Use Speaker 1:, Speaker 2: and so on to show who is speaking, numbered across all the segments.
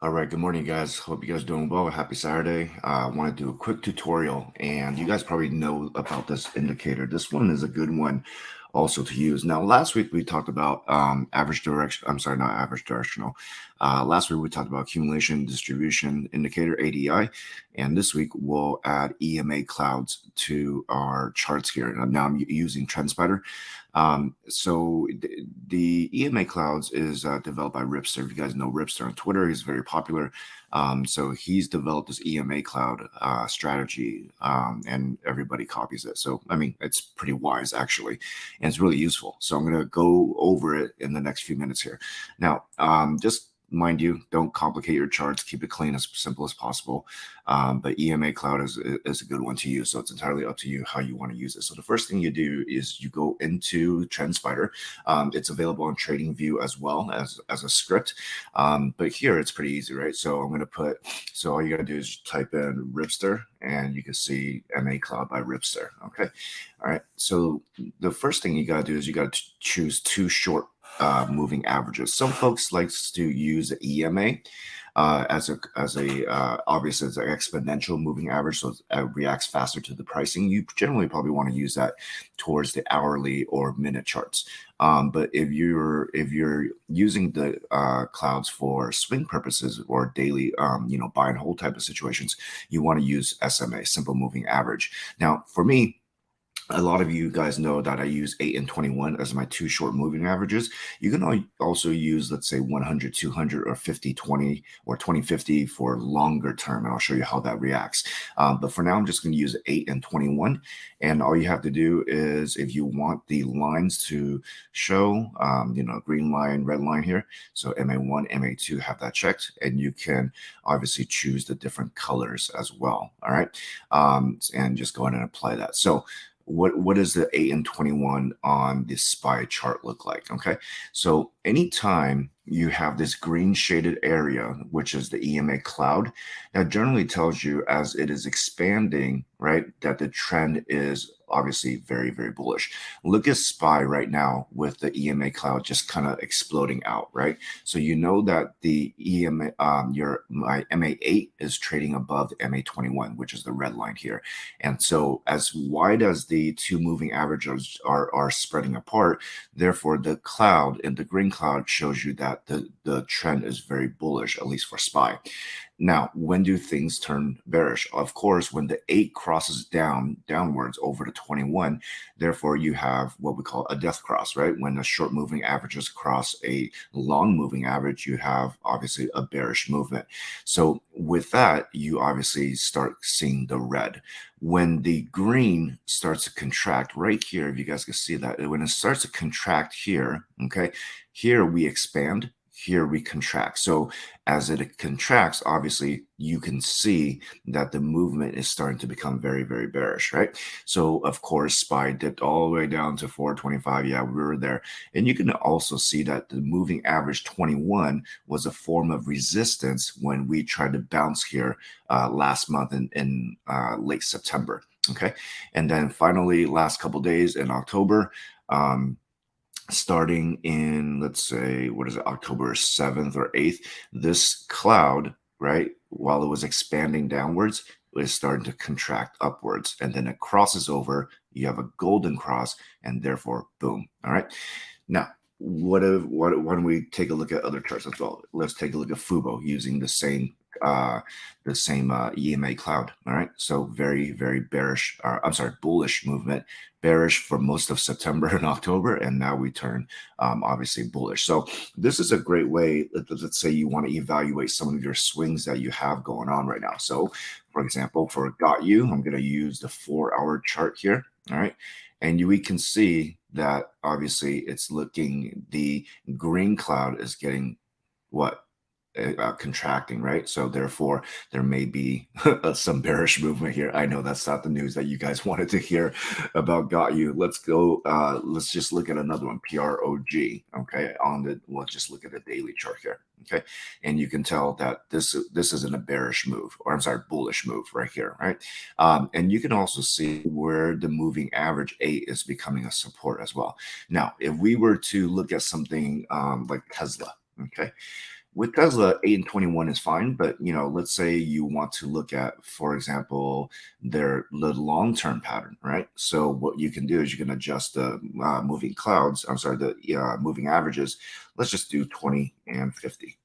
Speaker 1: All right, good morning, guys. Hope you guys doing well. Happy Saturday. I want to do a quick tutorial, and you guys probably know about this indicator. This one is a good one also to use. Now, last week we talked about average direction. I'm sorry, not average directional. Last week we talked about accumulation distribution indicator (ADI), and this week we'll add EMA clouds to our charts here. Now I'm using Trendspider. The EMA clouds is developed by Ripster. If you guys know Ripster on Twitter, he's very popular. So he's developed this EMA cloud strategy, and everybody copies it. So I mean, it's pretty wise actually, and it's really useful. So I'm going to go over it in the next few minutes here. Now, just mind you, don't complicate your charts. Keep it clean, as simple as possible. But EMA Cloud is a good one to use. So it's entirely up to you how you want to use it. So the first thing you do is you go into Trendspider. It's available on TradingView as well as a script. But here it's pretty easy, right? So I'm going to so all you got to do is type in Ripster and you can see MA Cloud by Ripster. Okay. All right. So the first thing you got to do is you got to choose two short moving averages. Some folks likes to use EMA as obviously it's an exponential moving average, so it reacts faster to the pricing. You generally probably want to use that towards the hourly or minute charts. But if you're using the clouds for swing purposes or daily, buy and hold type of situations, you want to use SMA, simple moving average. Now, for me, a lot of you guys know that I use 8 and 21 as my two short moving averages. You can also use, let's say, 100, 200, or 50, 20, or 2050 for longer term, and I'll show you how that reacts. But for now, I'm just going to use 8 and 21, and all you have to do is, if you want the lines to show, green line, red line here, so MA1, MA2, have that checked, and you can obviously choose the different colors as well, all right? And just go ahead and apply that. So what does the 8 and 21 on the SPY chart look like? Okay, so anytime you have this green shaded area, which is the EMA cloud, that generally tells you as it is expanding, right, that the trend is obviously very, very bullish. Look at SPY right now with the EMA cloud just kind of exploding out, right? So you know that the EMA, my MA8 is trading above the MA21, which is the red line here. And so as wide as the two moving averages are spreading apart, therefore the cloud and the green cloud shows you that the trend is very bullish, at least for SPY. Now, when do things turn bearish? Of course, when the 8 crosses downwards over to 21, therefore you have what we call a death cross, right? When the short moving averages cross a long moving average, you have obviously a bearish movement. So with that, you obviously start seeing the red. When the green starts to contract right here, if you guys can see that, when it starts to contract here, okay, here we expand, here we contract. So as it contracts, obviously you can see that the movement is starting to become very, very bearish, right? So of course, SPY dipped all the way down to 425. Yeah, we were there. And you can also see that the moving average 21 was a form of resistance when we tried to bounce here last month in late September. Okay. And then finally, last couple days in October, starting in, let's say, what is it, October 7th or 8th, this cloud, right, while it was expanding downwards, is starting to contract upwards. And then it crosses over, you have a golden cross, and therefore, boom. All right. Now, why don't we take a look at other charts as well? Let's take a look at FUBO using the same EMA cloud. All right, so very, very bearish, I'm sorry, bullish movement, bearish for most of September and October, and now we turn obviously bullish. So this is a great way. Let's say you want to evaluate some of your swings that you have going on right now. So for example, for got you, I'm going to use the 4-hour chart here. All right, and we can see that obviously it's looking, the green cloud is getting what? Contracting, right? So therefore there may be some bearish movement here. I know that's not the news that you guys wanted to hear about got you. Let's go, let's just look at another one, PROG. Okay, let's just look at the daily chart here. Okay, and you can tell that this isn't a bearish move, or I'm sorry, bullish move right here, right? And you can also see where the moving average 8 is becoming a support as well. Now, if we were to look at something like Tesla, okay, With Tesla, 8 and 21 is fine, but let's say you want to look at, for example, the long-term pattern, right? So what you can do is you can adjust the moving clouds. I'm sorry, the moving averages. Let's just do 20 and 50.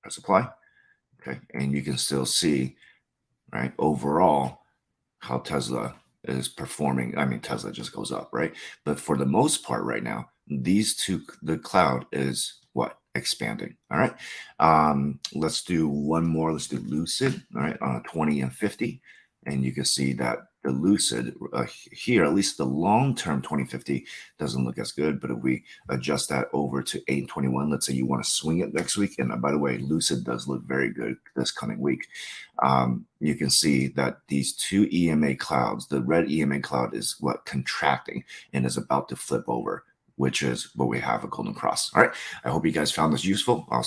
Speaker 1: Press apply. Okay, and you can still see, right, overall how Tesla is performing. I mean, Tesla just goes up, right? But for the most part right now, the cloud is what? Expanding. All right. Let's do one more. Let's do Lucid, all right, on a 20 and 50. And you can see that the Lucid here, at least the long-term 2050 doesn't look as good. But if we adjust that over to 8 and 21, let's say you want to swing it next week. And by the way, Lucid does look very good this coming week. You can see that these two EMA clouds, the red EMA cloud is what? Contracting and is about to flip over, which is what we have a golden cross. All right. I hope you guys found this useful. I'll